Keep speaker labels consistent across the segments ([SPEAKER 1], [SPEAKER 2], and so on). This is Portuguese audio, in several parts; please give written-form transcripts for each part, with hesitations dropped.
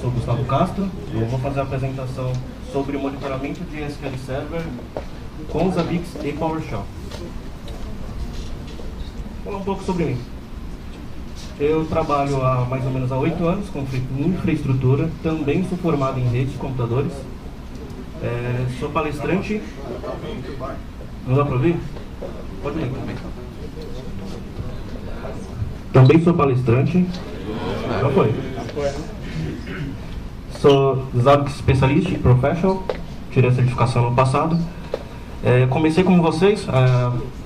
[SPEAKER 1] sou Gustavo Castro. Eu vou fazer a apresentação sobre o monitoramento de SQL Server com Zabbix e PowerShell. Vou falar um pouco sobre mim. Eu trabalho há mais ou menos 8 anos com infraestrutura, também sou formado em redes de computadores. Sou palestrante. Não dá para ouvir? Pode ler. Também sou palestrante. Já foi. Sou Zabbix Specialist e Professional. Tirei a certificação no passado. Comecei como vocês.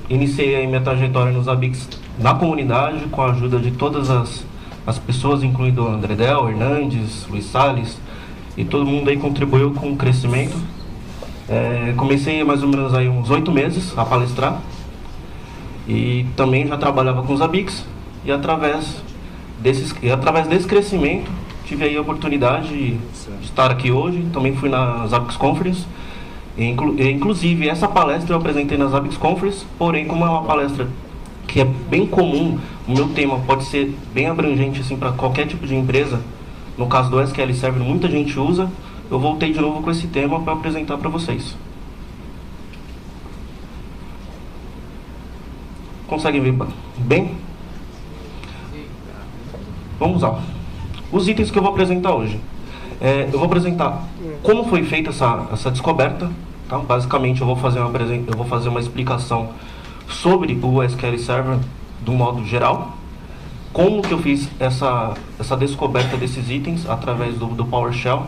[SPEAKER 1] Iniciei a minha trajetória no Zabbix na comunidade, com a ajuda de todas as pessoas, incluindo André Del, Hernandes, Luiz Salles, e todo mundo aí contribuiu com o crescimento. Comecei mais ou menos aí uns 8 meses a palestrar, e também já trabalhava com Zabbix, e através desse crescimento tive aí a oportunidade de estar aqui hoje. Também fui na Zabbix Conference. Inclusive, essa palestra eu apresentei na Zabbix Conference, porém, como é uma palestra que é bem comum, o meu tema pode ser bem abrangente assim, para qualquer tipo de empresa. No caso do SQL Server, muita gente usa. Eu voltei de novo com esse tema para apresentar para vocês. Conseguem ver bem? Vamos lá. Os itens que eu vou apresentar hoje. Eu vou apresentar como foi feita essa descoberta. Tá? Basicamente, eu vou fazer uma explicação sobre o SQL Server do modo geral. Como que eu fiz essa descoberta desses itens através do PowerShell.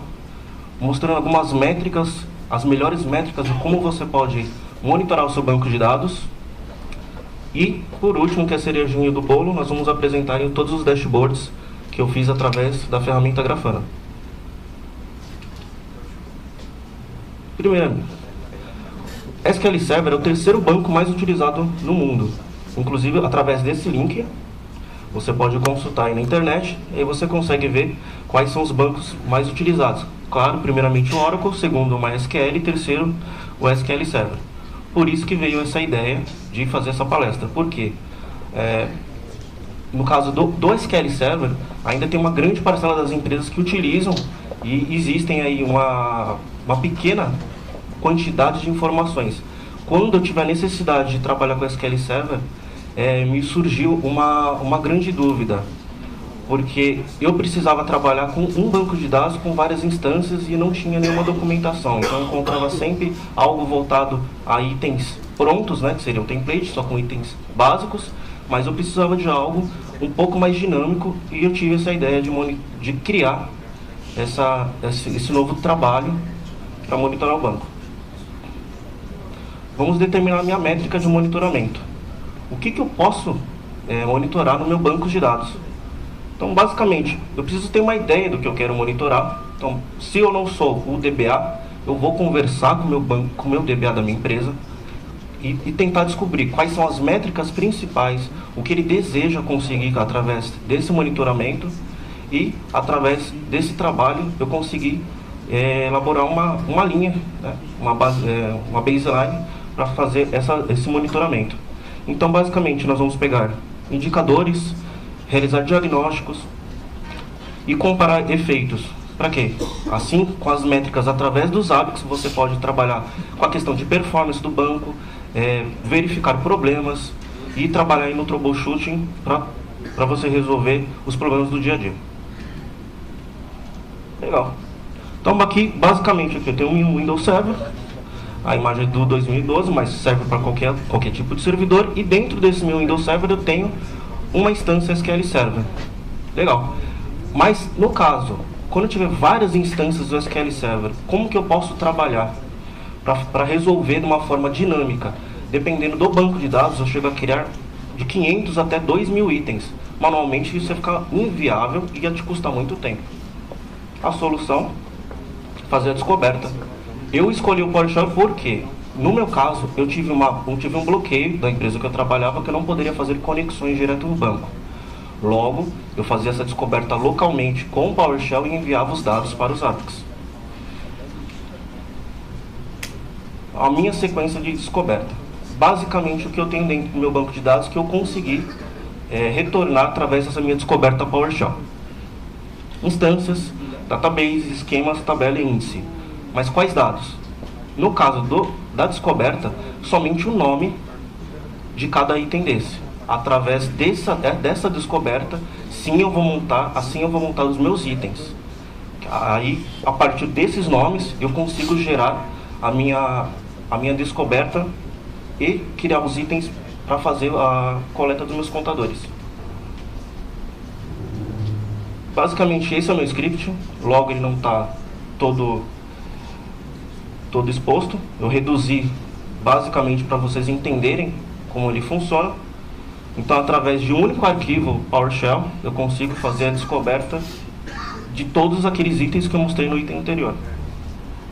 [SPEAKER 1] Mostrando algumas métricas, as melhores métricas de como você pode monitorar o seu banco de dados. E, por último, que é a cerejinha do bolo, nós vamos apresentar todos os dashboards que eu fiz através da ferramenta Grafana. Primeiro, SQL Server é o terceiro banco mais utilizado no mundo. Inclusive, através desse link, você pode consultar aí na internet e aí você consegue ver quais são os bancos mais utilizados. Claro, primeiramente o Oracle, segundo o MySQL e terceiro o SQL Server. Por isso que veio essa ideia de fazer essa palestra. Por quê? No caso do SQL Server, ainda tem uma grande parcela das empresas que utilizam e existem aí uma pequena quantidade de informações. Quando eu tive a necessidade de trabalhar com SQL Server, me surgiu uma grande dúvida, porque eu precisava trabalhar com um banco de dados com várias instâncias e não tinha nenhuma documentação. Então eu encontrava sempre algo voltado a itens prontos, né, que seriam templates, só com itens básicos, mas eu precisava de algo um pouco mais dinâmico e eu tive essa ideia de criar esse novo trabalho para monitorar o banco. Vamos determinar a minha métrica de monitoramento. O que eu posso monitorar no meu banco de dados? Então, basicamente, eu preciso ter uma ideia do que eu quero monitorar. Então, se eu não sou o DBA, eu vou conversar com o meu DBA da minha empresa e tentar descobrir quais são as métricas principais, o que ele deseja conseguir através desse monitoramento, e, através desse trabalho, eu conseguir elaborar uma linha, né, uma baseline para fazer esse monitoramento. Então, basicamente, nós vamos pegar indicadores, realizar diagnósticos e comparar efeitos. Para quê? Assim, com as métricas através dos Zabbix, você pode trabalhar com a questão de performance do banco, verificar problemas e trabalhar aí no troubleshooting para você resolver os problemas do dia a dia. Legal. Então, aqui, basicamente, aqui eu tenho um Windows Server, a imagem é do 2012, mas serve para qualquer tipo de servidor, e dentro desse meu Windows Server eu tenho uma instância SQL Server. Legal. Mas, no caso, quando eu tiver várias instâncias do SQL Server, como que eu posso trabalhar para resolver de uma forma dinâmica? Dependendo do banco de dados, eu chego a criar de 500 até 2.000 itens. Manualmente, isso ia ficar inviável e ia te custar muito tempo. A solução, fazer a descoberta. Eu escolhi o PowerShell porque, no meu caso, eu tive um bloqueio da empresa que eu trabalhava, que eu não poderia fazer conexões direto no banco. Logo, eu fazia essa descoberta localmente com o PowerShell e enviava os dados para os Zabbix. A minha sequência de descoberta. Basicamente, o que eu tenho dentro do meu banco de dados que eu consegui retornar através dessa minha descoberta PowerShell. Instâncias, database, esquemas, tabela e índice. Mas quais dados? No caso da descoberta, somente o nome de cada item desse. Através dessa descoberta, assim eu vou montar os meus itens. Aí, a partir desses nomes, eu consigo gerar a minha descoberta e criar os itens para fazer a coleta dos meus contadores. Basicamente, esse é o meu script. Logo, ele não está todo exposto. Eu reduzi basicamente para vocês entenderem como ele funciona. Então, através de um único arquivo PowerShell, eu consigo fazer a descoberta de todos aqueles itens que eu mostrei no item anterior,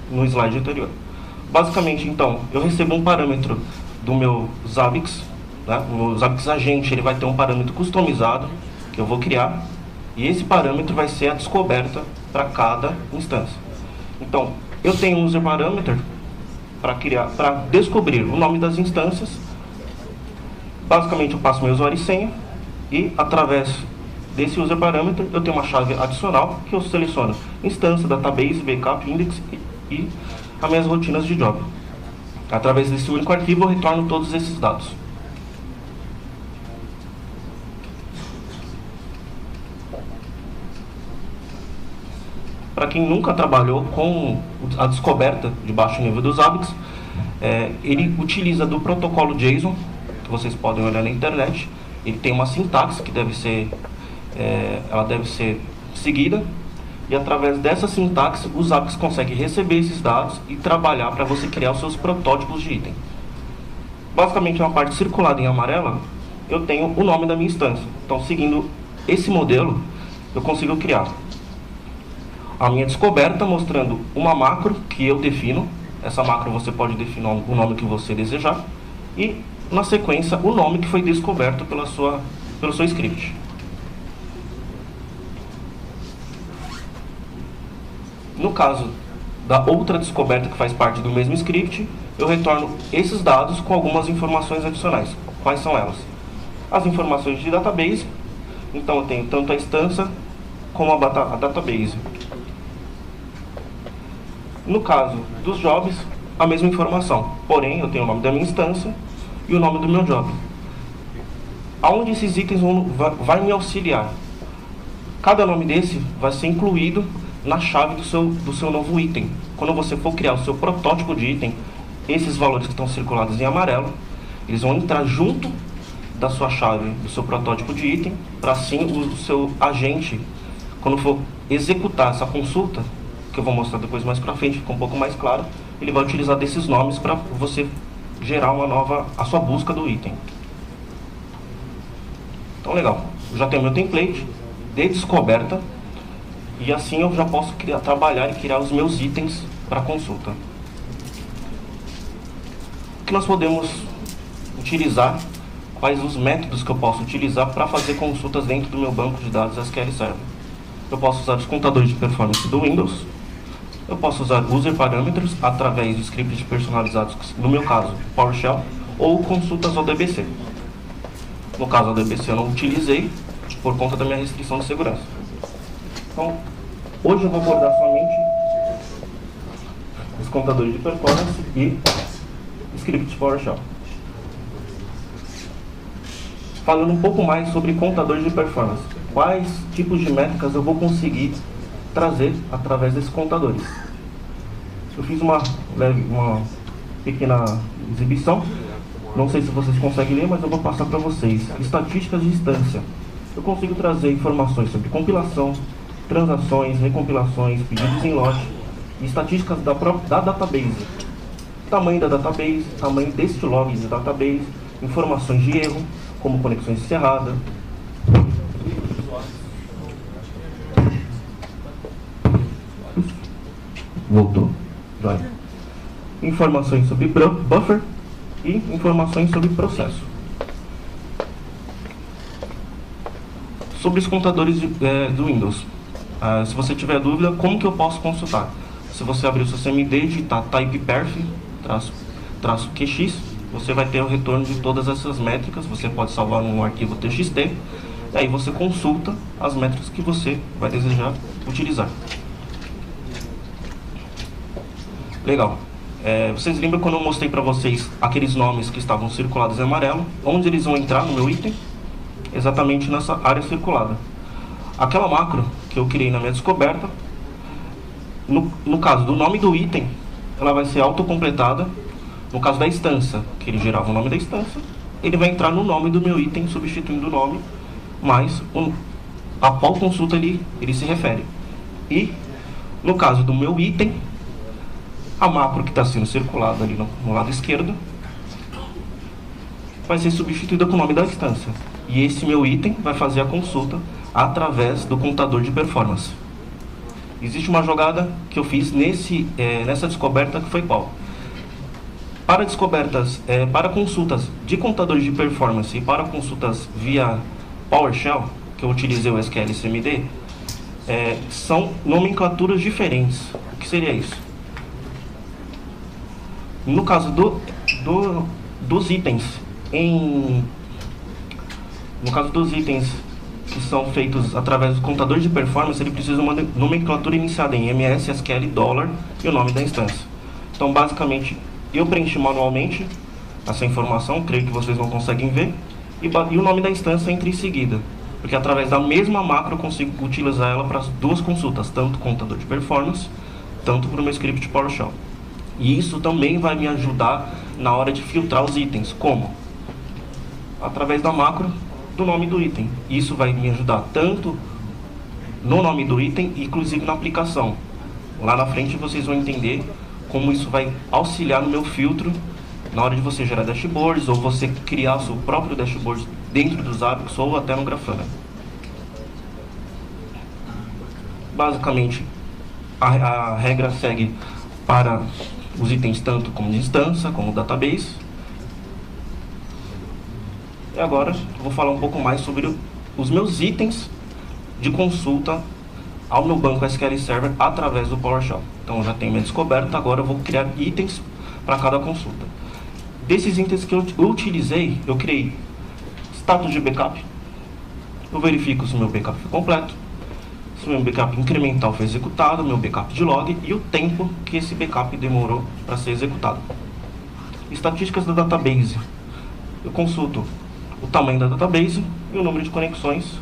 [SPEAKER 1] no slide anterior. Basicamente, então, eu recebo um parâmetro do meu Zabbix, né? O meu Zabbix agente, ele vai ter um parâmetro customizado que eu vou criar, e esse parâmetro vai ser a descoberta para cada instância. Então, eu tenho um user parameter para descobrir o nome das instâncias. Basicamente, eu passo meu usuário e senha, e através desse user parameter eu tenho uma chave adicional que eu seleciono instância, database, backup, index e as minhas rotinas de job. Através desse único arquivo eu retorno todos esses dados. Para quem nunca trabalhou com a descoberta de baixo nível dos Zabbix, ele utiliza do protocolo JSON, que vocês podem olhar na internet. Ele tem uma sintaxe que ela deve ser seguida, e através dessa sintaxe os Zabbix conseguem receber esses dados e trabalhar para você criar os seus protótipos de item. Basicamente, na parte circulada em amarela, eu tenho o nome da minha instância. Então, seguindo esse modelo, eu consigo criar a minha descoberta mostrando uma macro que eu defino. Essa macro você pode definir o nome que você desejar, e na sequência o nome que foi descoberto pelo seu script. No caso da outra descoberta que faz parte do mesmo script, eu retorno esses dados com algumas informações adicionais. Quais são elas? As informações de database. Então eu tenho tanto a instância como a database. No caso dos jobs, a mesma informação, porém eu tenho o nome da minha instância e o nome do meu job. Aonde esses itens vai me auxiliar? Cada nome desse vai ser incluído na chave do seu novo item. Quando você for criar o seu protótipo de item, esses valores que estão circulados em amarelo, eles vão entrar junto da sua chave, do seu protótipo de item, para assim o seu agente, quando for executar essa consulta, que eu vou mostrar depois mais para frente, fica um pouco mais claro, ele vai utilizar desses nomes para você gerar a sua busca do item. Então, legal. Eu já tenho meu template de descoberta, e assim eu já posso trabalhar e criar os meus itens para consulta. O que nós podemos utilizar? Quais os métodos que eu posso utilizar para fazer consultas dentro do meu banco de dados SQL Server? Eu posso usar os contadores de performance do Windows. Eu posso usar user parâmetros através de scripts personalizados, no meu caso, PowerShell, ou consultas ODBC. No caso, ODBC eu não utilizei por conta da minha restrição de segurança. Então, hoje eu vou abordar somente os contadores de performance e scripts PowerShell. Falando um pouco mais sobre contadores de performance. Quais tipos de métricas eu vou conseguir trazer através desses contadores? Eu fiz uma pequena exibição. Não sei se vocês conseguem ler, mas eu vou passar para vocês. Estatísticas de instância. Eu consigo trazer informações sobre compilação, transações, recompilações, pedidos em lote, e estatísticas da database. Tamanho da database, tamanho deste log de database, informações de erro, como conexões encerradas. Voltou. Vai. Informações sobre buffer e informações sobre processo. Sobre os contadores do Windows. Se você tiver dúvida, como que eu posso consultar? Se você abrir o seu CMD e digitar typeperf -qx, você vai ter o retorno de todas essas métricas. Você pode salvar num arquivo txt, e aí você consulta as métricas que você vai desejar utilizar. Legal. Vocês lembram quando eu mostrei para vocês aqueles nomes que estavam circulados em amarelo? Onde eles vão entrar no meu item? Exatamente nessa área circulada. Aquela macro que eu criei na minha descoberta, no caso do nome do item, ela vai ser autocompletada. No caso da instância, que ele gerava o nome da instância, ele vai entrar no nome do meu item, substituindo o nome, mas a qual consulta ele se refere. E, no caso do meu item, a macro que está sendo circulada ali no lado esquerdo vai ser substituída com o nome da instância. E esse meu item vai fazer a consulta através do contador de performance. Existe uma jogada que eu fiz nessa descoberta que foi qual? Para descobertas, para consultas de contadores de performance e para consultas via PowerShell, que eu utilizei o SQL CMD, são nomenclaturas diferentes. O que seria isso? No caso dos itens, no caso dos itens que são feitos através do contador de performance, ele precisa de uma nomenclatura iniciada em MS, SQL, $, e o nome da instância. Então, basicamente, eu preenchi manualmente essa informação, creio que vocês não conseguem ver, e o nome da instância entra em seguida, porque através da mesma macro eu consigo utilizar ela para as duas consultas, tanto o contador de performance, tanto para o meu script PowerShell. E isso também vai me ajudar na hora de filtrar os itens. Como? Através da macro do nome do item. Isso vai me ajudar tanto no nome do item, inclusive na aplicação. Lá na frente vocês vão entender como isso vai auxiliar no meu filtro na hora de você gerar dashboards ou você criar seu próprio dashboard dentro dos Zabbix ou até no Grafana. Basicamente, a regra segue para os itens tanto como de instância, como database. E agora eu vou falar um pouco mais sobre os meus itens de consulta ao meu banco SQL Server através do PowerShell. Então eu já tenho minha descoberta, agora eu vou criar itens para cada consulta. Desses itens que eu utilizei, eu criei status de backup. Eu verifico se o meu backup foi completo, se o meu backup incremental foi executado, meu backup de log e o tempo que esse backup demorou para ser executado. Estatísticas da database. Eu consulto o tamanho da database e o número de conexões.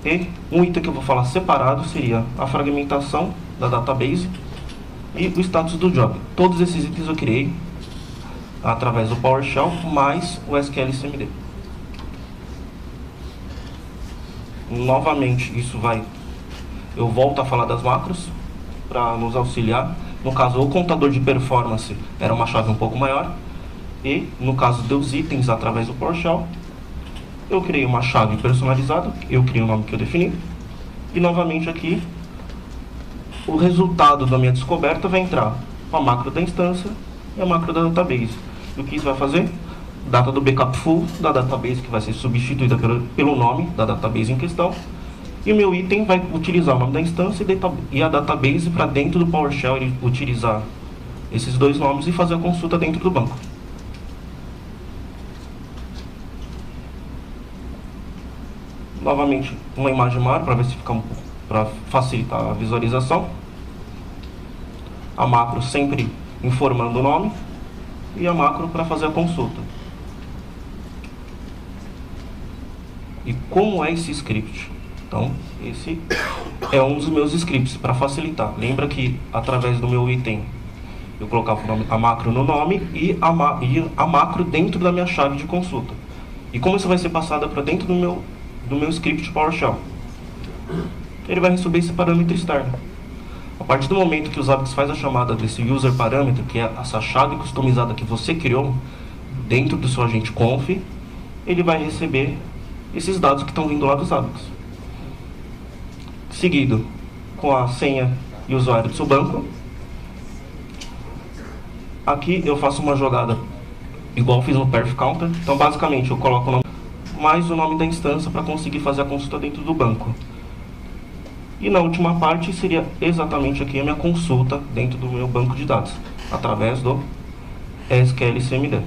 [SPEAKER 1] E um item que eu vou falar separado seria a fragmentação da database e o status do job. Todos esses itens eu criei através do PowerShell mais o SQL CMD. Novamente, eu volto a falar das macros para nos auxiliar. No caso, o contador de performance era uma chave um pouco maior. E, no caso dos itens através do PowerShell, eu criei uma chave personalizada, eu criei o nome que eu defini. E, novamente, aqui, o resultado da minha descoberta vai entrar com a macro da instância e a macro da database. E o que isso vai fazer? Data do backup full da database, que vai ser substituída pelo nome da database em questão. E o meu item vai utilizar o nome da instância e a database para dentro do PowerShell ele utilizar esses dois nomes e fazer a consulta dentro do banco. Novamente, uma imagem maior para ver se fica para facilitar a visualização. A macro sempre informando o nome e a macro para fazer a consulta. E como é esse script? Então, esse é um dos meus scripts para facilitar. Lembra que através do meu item eu colocava a macro no nome e a macro dentro da minha chave de consulta. E como isso vai ser passada para dentro do meu script PowerShell? Ele vai receber esse parâmetro externo. A partir do momento que o Zabbix faz a chamada desse user parâmetro, que é essa chave customizada que você criou dentro do seu agente conf, ele vai receber esses dados que estão vindo lá do Zabbix. Seguido com a senha e o usuário do seu banco. Aqui eu faço uma jogada igual eu fiz no Perf Counter. Então basicamente eu coloco o nome mais o nome da instância para conseguir fazer a consulta dentro do banco. E na última parte seria exatamente aqui a minha consulta dentro do meu banco de dados, através do SQL CMD.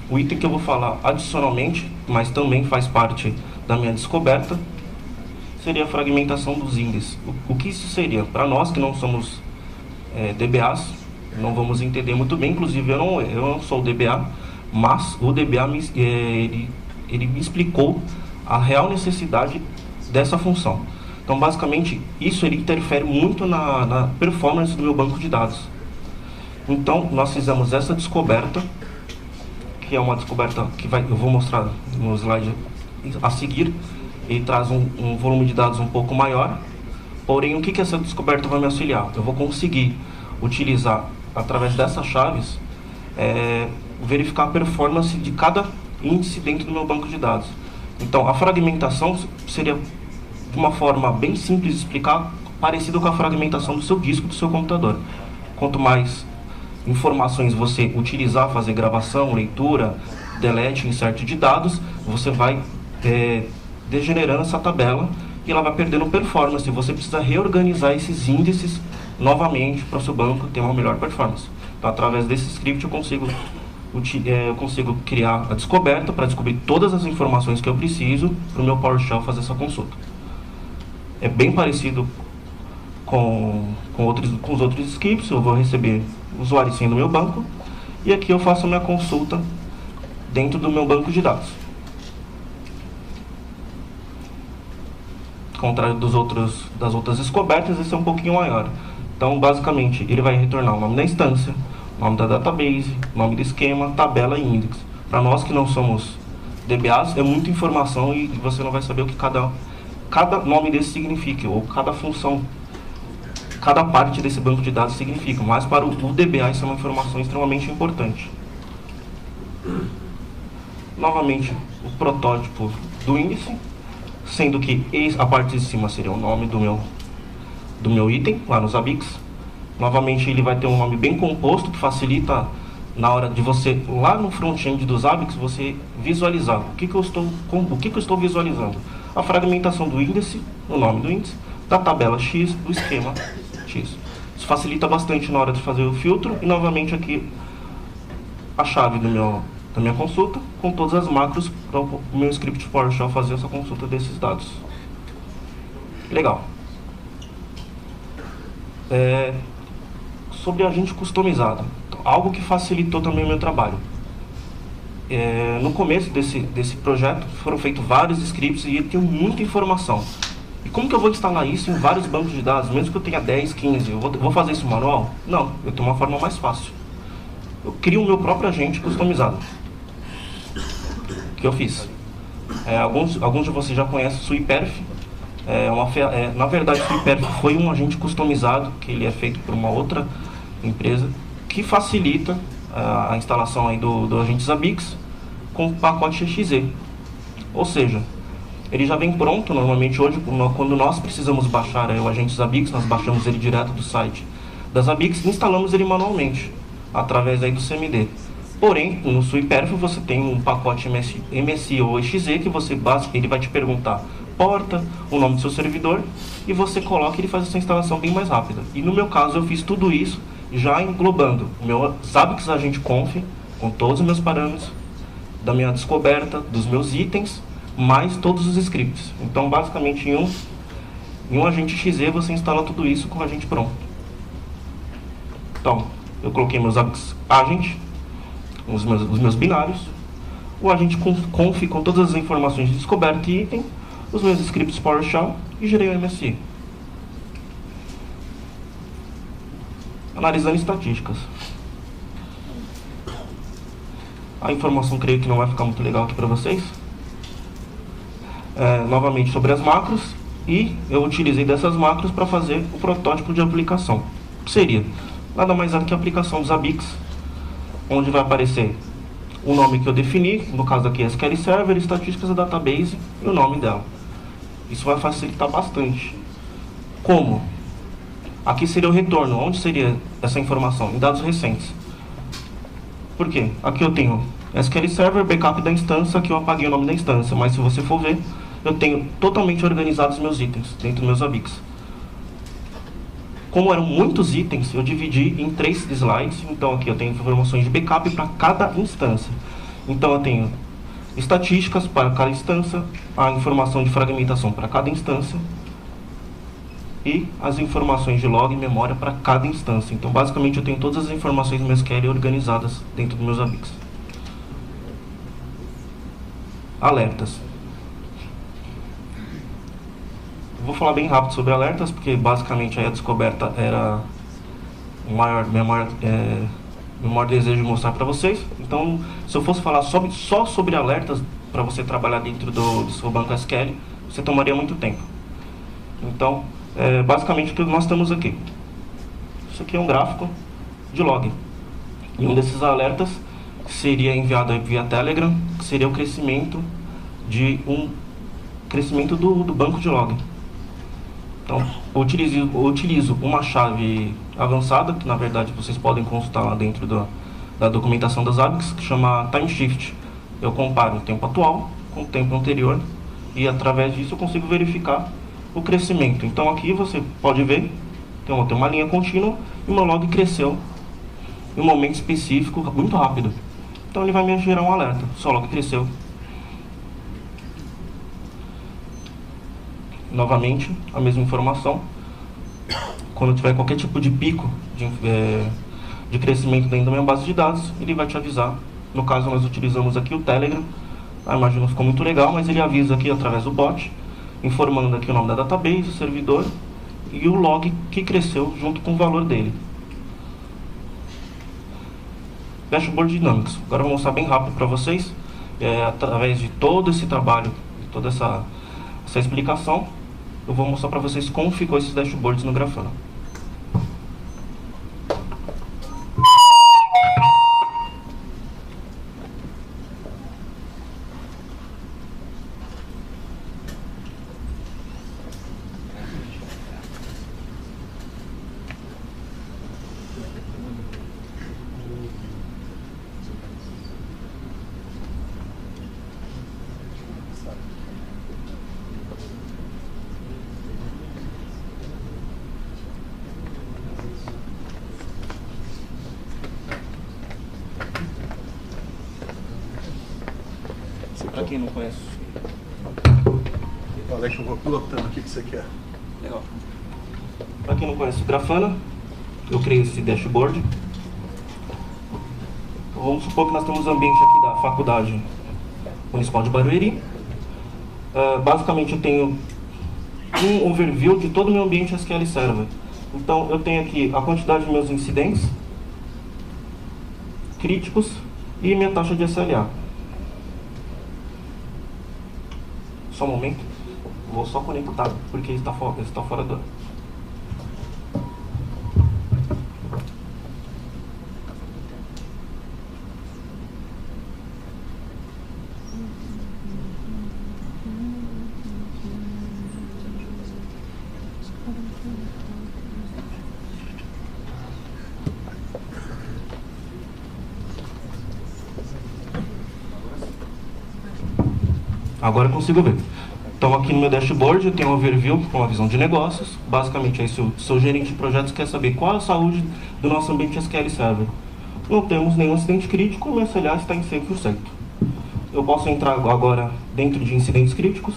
[SPEAKER 1] O item que eu vou falar adicionalmente, mas também faz parte da minha descoberta, seria a fragmentação dos índices. O que isso seria? Para nós que não somos DBAs, não vamos entender muito bem, inclusive eu não sou DBA, mas o DBA ele me explicou a real necessidade dessa função. Então, basicamente, isso ele interfere muito na performance do meu banco de dados. Então, nós fizemos essa descoberta, que é uma descoberta que eu vou mostrar no slide a seguir. Ele traz um volume de dados um pouco maior, porém, o que essa descoberta vai me auxiliar? Eu vou conseguir utilizar, através dessas chaves, verificar a performance de cada índice dentro do meu banco de dados. Então, a fragmentação seria, de uma forma bem simples de explicar, parecido com a fragmentação do seu disco, do seu computador. Quanto mais informações você utilizar, fazer gravação, leitura, delete, insert de dados, você vai degenerando essa tabela e ela vai perdendo performance. Você precisa reorganizar esses índices novamente para o seu banco ter uma melhor performance. Então, através desse script eu consigo criar a descoberta para descobrir todas as informações que eu preciso para o meu PowerShell fazer essa consulta. É bem parecido com os outros scripts. Eu vou receber usuário e senha do meu banco e aqui eu faço a minha consulta dentro do meu banco de dados. Ao contrário das outras descobertas, esse é um pouquinho maior. Então, basicamente, ele vai retornar o nome da instância, o nome da database, o nome do esquema, tabela e index. Para nós que não somos DBAs, é muita informação e você não vai saber o que cada nome desse significa, ou cada função, cada parte desse banco de dados significa. Mas para o DBA isso é uma informação extremamente importante. Novamente, o protótipo do índice, sendo que a parte de cima seria o nome do meu item, lá nos Zabbix. Novamente, ele vai ter um nome bem composto, que facilita na hora de você, lá no front-end dos Zabbix, você visualizar o que eu estou visualizando. A fragmentação do índice, o nome do índice, da tabela X, do esquema X. Isso facilita bastante na hora de fazer o filtro. E novamente aqui a chave da minha consulta, com todas as macros para o meu script PowerShell fazer essa consulta desses dados. Legal. Sobre agente customizado, algo que facilitou também o meu trabalho. No começo desse projeto foram feitos vários scripts e eu tenho muita informação. E como que eu vou instalar isso em vários bancos de dados, mesmo que eu tenha 10, 15? Eu vou fazer isso manual? Não, eu tenho uma forma mais fácil. Eu crio o meu próprio agente customizado. Que eu fiz. Alguns de vocês já conhecem o SweetPerf. Na verdade, o SweetPerf foi um agente customizado, que ele é feito por uma outra empresa, que facilita a instalação aí do agente Zabbix com o pacote XZ. Ou seja, ele já vem pronto. Normalmente hoje, quando nós precisamos baixar o agente Zabbix, nós baixamos ele direto do site da Zabbix e instalamos ele manualmente, através aí do CMD. Porém, no SweetPerf você tem um pacote MSI ou EXE que ele vai te perguntar porta, o nome do seu servidor, e você coloca e ele faz essa instalação bem mais rápida. E no meu caso eu fiz tudo isso já englobando o meu Zabbix Agent Conf, com todos os meus parâmetros, da minha descoberta, dos meus itens, mais todos os scripts. Então, basicamente, em um agente XZ você instala tudo isso com o agente pronto. Então, eu coloquei meus Zabbix Agent, os meus binários, o agente conf com todas as informações de descoberta e item, os meus scripts PowerShell e gerei o MSI. Analisando estatísticas. A informação creio que não vai ficar muito legal aqui para vocês. Novamente sobre as macros, e eu utilizei dessas macros para fazer o protótipo de aplicação. Que seria nada mais é do que a aplicação dos Zabbix, onde vai aparecer o nome que eu defini, no caso aqui SQL Server, estatísticas da database e o nome dela. Isso vai facilitar bastante. Como? Aqui seria o retorno. Onde seria essa informação? Em dados recentes. Por quê? Aqui eu tenho SQL Server, backup da instância, aqui eu apaguei o nome da instância, mas se você for ver, eu tenho totalmente organizados meus itens dentro dos meus Zabbix. Como eram muitos itens, eu dividi em 3 slides. Então aqui eu tenho informações de backup para cada instância. Então eu tenho estatísticas para cada instância, a informação de fragmentação para cada instância e as informações de log e memória para cada instância. Então, basicamente, eu tenho todas as informações do MySQL organizadas dentro dos meus ABICs. Alertas. Vou falar bem rápido sobre alertas, porque basicamente aí a descoberta era o meu maior desejo de mostrar para vocês. Então, se eu fosse falar só sobre alertas para você trabalhar dentro do seu banco SQL, você tomaria muito tempo. Então, basicamente o que nós temos aqui. Isso aqui é um gráfico de log. E um desses alertas seria enviado via Telegram, que seria o crescimento do banco de log. Então, eu utilizo uma chave avançada, que na verdade vocês podem consultar lá dentro da documentação das ABICs, que chama TimeShift. Eu comparo o tempo atual com o tempo anterior e através disso eu consigo verificar o crescimento. Então aqui você pode ver, tem uma linha contínua e o meu log cresceu em um momento específico, muito rápido. Então ele vai me gerar um alerta, seu log cresceu. Novamente, a mesma informação. Quando tiver qualquer tipo de pico de crescimento dentro da minha base de dados, ele vai te avisar. No caso, nós utilizamos aqui o Telegram. Imagino que ficou muito legal, mas ele avisa aqui através do bot, informando aqui o nome da database, o servidor e o log que cresceu junto com o valor dele. Dashboard Dynamics. Agora eu vou mostrar bem rápido para vocês, através de todo esse trabalho, toda essa explicação. Eu vou mostrar para vocês como ficou esses dashboards no Grafana. Para quem não conhece.
[SPEAKER 2] Olha que eu vou pilotando aqui que você quer.
[SPEAKER 1] Legal. Para quem não conhece o Grafana, eu criei esse dashboard. Vamos supor que nós temos o ambiente aqui da Faculdade Municipal de Barueri. Basicamente eu tenho um overview de todo o meu ambiente SQL Server. Então eu tenho aqui a quantidade de meus incidentes críticos e minha taxa de SLA. Só um momento, vou só conectar porque está fora do... Agora eu consigo ver. Então aqui no meu dashboard eu tenho um overview com uma visão de negócios. Basicamente aí se eu sou gerente de projetos, quer saber qual é a saúde do nosso ambiente SQL Server. Não temos nenhum incidente crítico, o meu SLA está em 100%. Eu posso entrar agora dentro de incidentes críticos.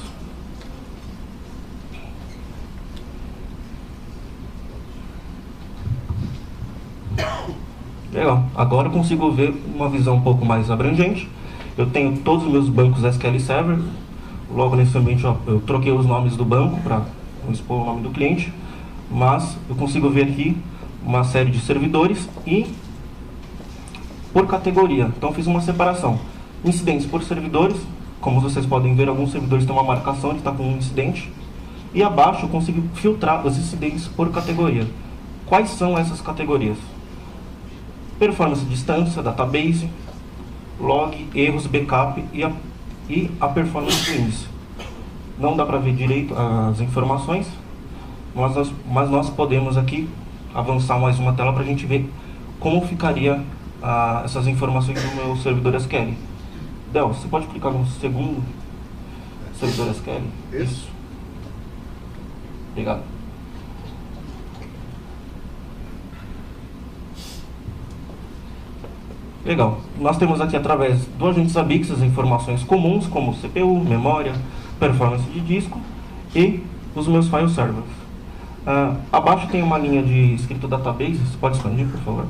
[SPEAKER 1] Legal, agora eu consigo ver uma visão um pouco mais abrangente. Eu tenho todos os meus bancos SQL Server. Logo nesse ambiente eu troquei os nomes do banco para não expor o nome do cliente. Mas eu consigo ver aqui uma série de servidores e por categoria. Então eu fiz uma separação. Incidentes por servidores. Como vocês podem ver, alguns servidores têm uma marcação de estar com um incidente. E abaixo eu consigo filtrar os incidentes por categoria. Quais são essas categorias? Performance de instância, database, log, erros, backup e a performance do índice. Não dá para ver direito as informações, mas nós podemos aqui avançar mais uma tela para a gente ver como ficaria essas informações no meu servidor SQL. Del, você pode clicar no segundo servidor SQL?
[SPEAKER 2] Isso.
[SPEAKER 1] Obrigado. Legal. Nós temos aqui, através do agente Zabbix, as informações comuns, como CPU, memória, performance de disco e os meus file servers. Abaixo tem uma linha de escrito database. Você pode expandir, por favor?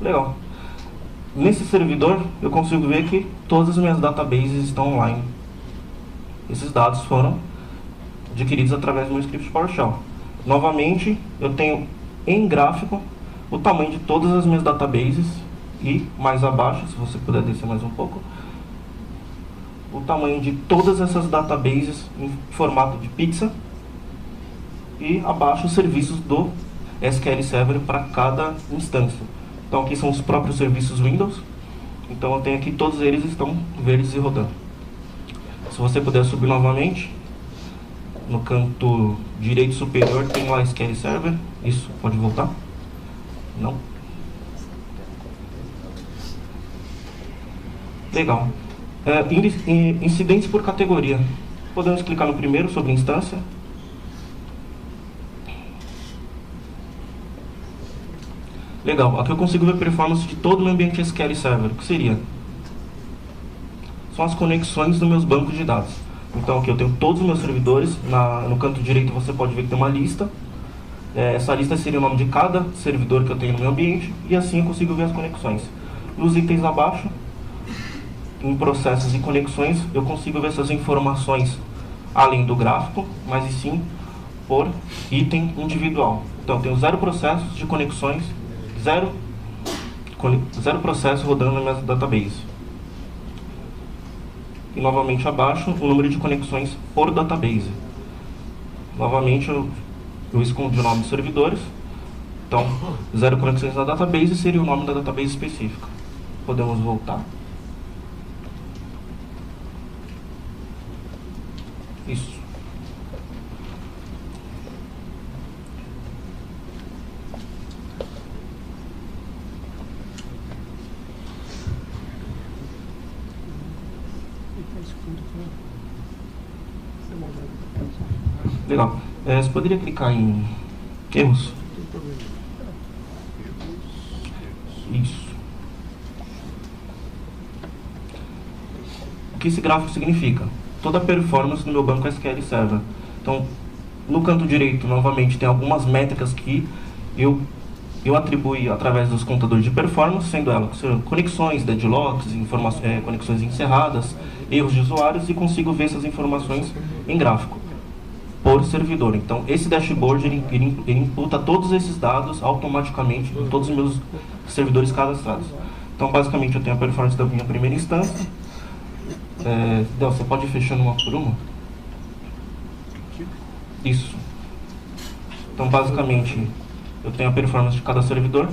[SPEAKER 1] Legal. Nesse servidor, eu consigo ver que todas as minhas databases estão online. Esses dados foram adquiridos através do meu script PowerShell. Novamente, eu tenho em gráfico o tamanho de todas as minhas databases e, mais abaixo, se você puder descer mais um pouco, o tamanho de todas essas databases em formato de pizza e abaixo os serviços do SQL Server para cada instância. Então aqui são os próprios serviços Windows. Então eu tenho aqui, todos eles estão verdes e rodando. Se você puder subir novamente, no canto direito superior tem lá SQL Server. Isso, pode voltar? Não? Legal. Incidentes por categoria. Podemos clicar no primeiro, sobre instância. Legal, aqui eu consigo ver a performance de todo o meu ambiente SQL Server. O que seria? São as conexões dos meus bancos de dados. Então aqui eu tenho todos os meus servidores. No canto direito você pode ver que tem uma lista. Essa lista seria o nome de cada servidor que eu tenho no meu ambiente. E assim eu consigo ver as conexões. Nos itens abaixo, em processos e conexões, eu consigo ver essas informações além do gráfico, mas e sim por item individual. Então eu tenho 0 processos de conexões, zero processo rodando na minha database. E novamente abaixo, o número de conexões por database. Novamente eu escondi o nome dos servidores. Então, 0 conexões na database seria o nome da database específica. Podemos voltar. Isso. Legal. Você poderia clicar em erros? Isso. O que esse gráfico significa? Toda a performance do meu banco SQL Server. Então, no canto direito, novamente, tem algumas métricas que eu atribuí através dos contadores de performance, sendo elas conexões, deadlocks, conexões encerradas, erros de usuários, e consigo ver essas informações em gráfico por servidor. Então, esse dashboard ele imputa todos esses dados automaticamente em todos os meus servidores cadastrados. Então, basicamente, eu tenho a performance da minha primeira instância. Você pode ir fechando uma por uma? Isso. Então, basicamente, eu tenho a performance de cada servidor.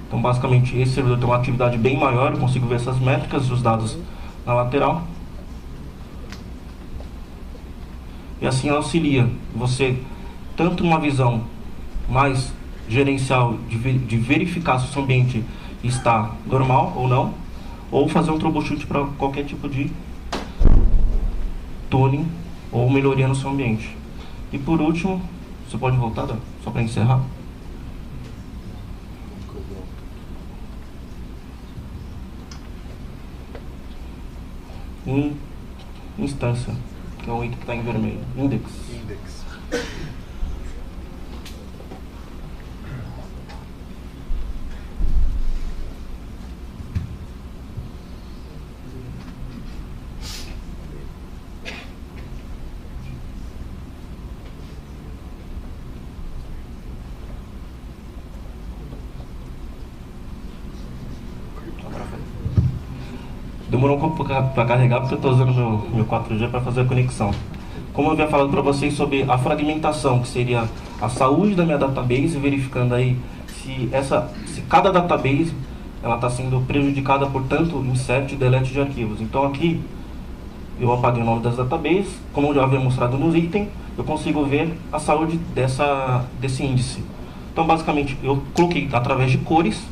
[SPEAKER 1] Então, basicamente, esse servidor tem uma atividade bem maior. Eu consigo ver essas métricas e os dados na lateral. E assim auxilia você, tanto numa visão mais gerencial, de verificar se o seu ambiente está normal ou não, ou fazer um troubleshoot para qualquer tipo de tuning ou melhoria no seu ambiente. E por último, você pode voltar, só para encerrar? Instância, que é o item que está em vermelho. Index. Demorou um pouco para carregar porque eu estou usando meu 4G para fazer a conexão. Como eu havia falado para vocês sobre a fragmentação, que seria a saúde da minha database, verificando aí se cada database ela está sendo prejudicada por tanto insert e delete de arquivos. Então aqui eu apaguei o nome das databases, como eu já havia mostrado nos itens, eu consigo ver a saúde desse índice. Então basicamente eu coloquei através de cores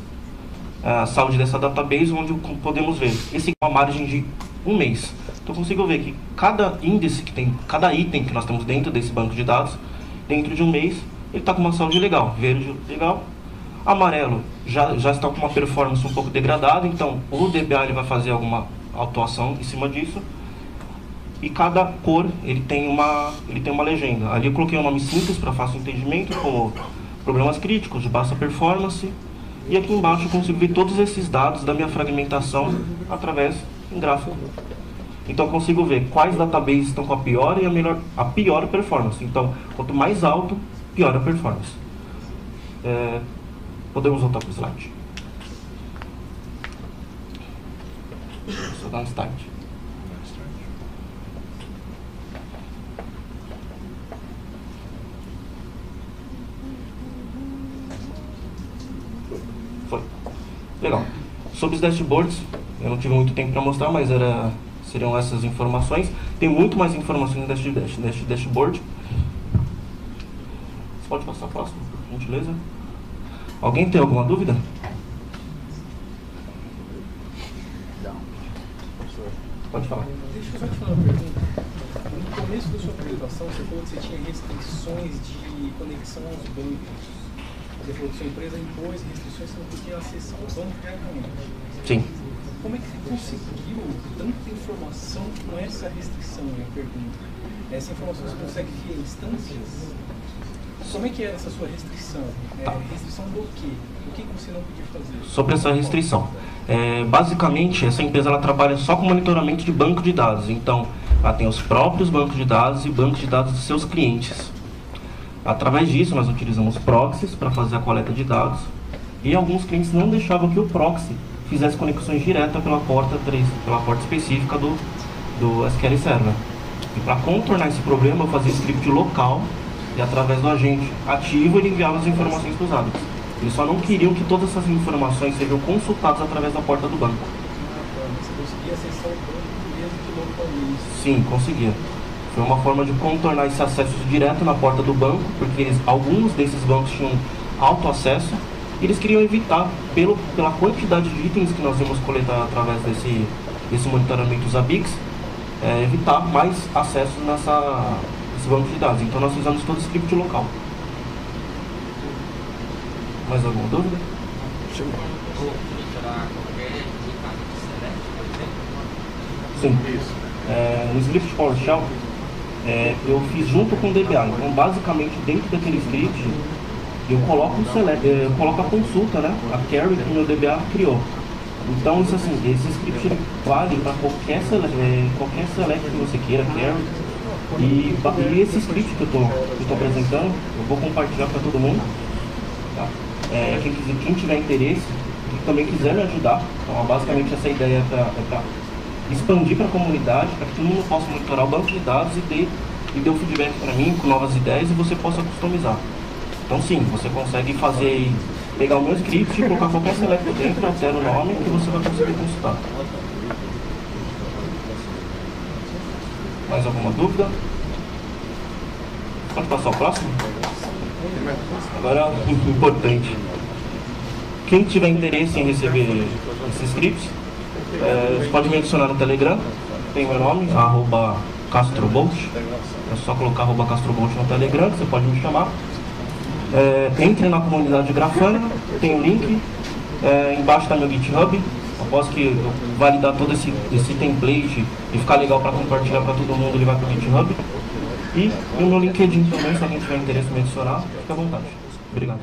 [SPEAKER 1] a saúde dessa database, onde podemos ver esse é uma margem de um mês. Então eu consigo ver que cada índice que tem, cada item que nós temos dentro desse banco de dados, dentro de um mês ele está com uma saúde legal, verde legal, amarelo já está com uma performance um pouco degradada, então o DBA ele vai fazer alguma autuação em cima disso, e cada cor ele tem uma legenda. Ali eu coloquei um nome simples para fácil entendimento, como problemas críticos de baixa performance, e aqui embaixo eu consigo ver todos esses dados da minha fragmentação através de um gráfico. Então eu consigo ver quais databases estão com a pior e a pior performance. Então, quanto mais alto, pior a performance. Podemos voltar para o slide. Só dar um start. Foi. Legal. Sobre os dashboards, eu não tive muito tempo para mostrar, mas seriam essas informações. Tem muito mais informações nesse dashboard. Você pode passar a próxima, por gentileza? Alguém tem alguma dúvida? Pode falar.
[SPEAKER 3] Deixa eu só te fazer uma pergunta. No começo da sua apresentação, você falou que você tinha restrições de conexão aos bancos. Você falou que sua empresa impôs restrições que não podia acessar o banco diretamente.
[SPEAKER 1] Sim.
[SPEAKER 3] Como é que você conseguiu tanta informação com essa restrição, eu pergunto? Essa informação você consegue via instâncias? Como é que é essa sua restrição? Restrição do quê? O que você não podia fazer?
[SPEAKER 1] Sobre essa restrição. Basicamente, essa empresa ela trabalha só com monitoramento de banco de dados. Então, ela tem os próprios bancos de dados e bancos de dados dos seus clientes. Através disso, nós utilizamos proxies para fazer a coleta de dados. E alguns clientes não deixavam que o proxy fizesse conexões diretas pela porta específica do SQL Server. E para contornar esse problema, eu fazia script local e através do agente ativo ele enviava as informações para os hábitos. Eles só não queriam que todas essas informações sejam consultadas através da porta do banco.
[SPEAKER 3] Você conseguia acessar o banco mesmo que localmente?
[SPEAKER 1] Sim, conseguia. Foi uma forma de contornar esse acesso direto na porta do banco, porque alguns desses bancos tinham alto acesso e eles queriam evitar, pela quantidade de itens que nós íamos coletar através desse monitoramento Zabbix, evitar mais acessos nesse banco de dados. Então nós fizemos todo o script local. Mais alguma dúvida? Sim. No script PowerShell, eu fiz junto com o DBA. Então, basicamente, dentro daquele script, eu coloco a consulta, né? A query que o meu DBA criou. Então, isso assim, esse script ele vale para qualquer select que você queira, query. E esse script que eu estou apresentando, eu vou compartilhar para todo mundo. Tá? Quem tiver interesse, que também quiser me ajudar, então basicamente essa ideia é para expandir para a comunidade, para que todo mundo possa monitorar o banco de dados e dê o feedback para mim com novas ideias e você possa customizar. Então sim, você consegue pegar o meu script e colocar qualquer select dentro, altera o nome que você vai conseguir consultar. Mais alguma dúvida? Pode passar o próximo? Agora, importante. Quem tiver interesse em receber esses scripts, você pode me adicionar no Telegram. Tem meu nome, @castrobolt. É só colocar @castrobolt no Telegram, você pode me chamar. Entre na comunidade Grafana, tem o link. Embaixo está meu GitHub. Após que eu validar todo esse template e ficar legal para compartilhar para todo mundo, ele vai para o GitHub. E no meu LinkedIn também, se alguém tiver interesse em me adicionar, fique à vontade. Obrigado.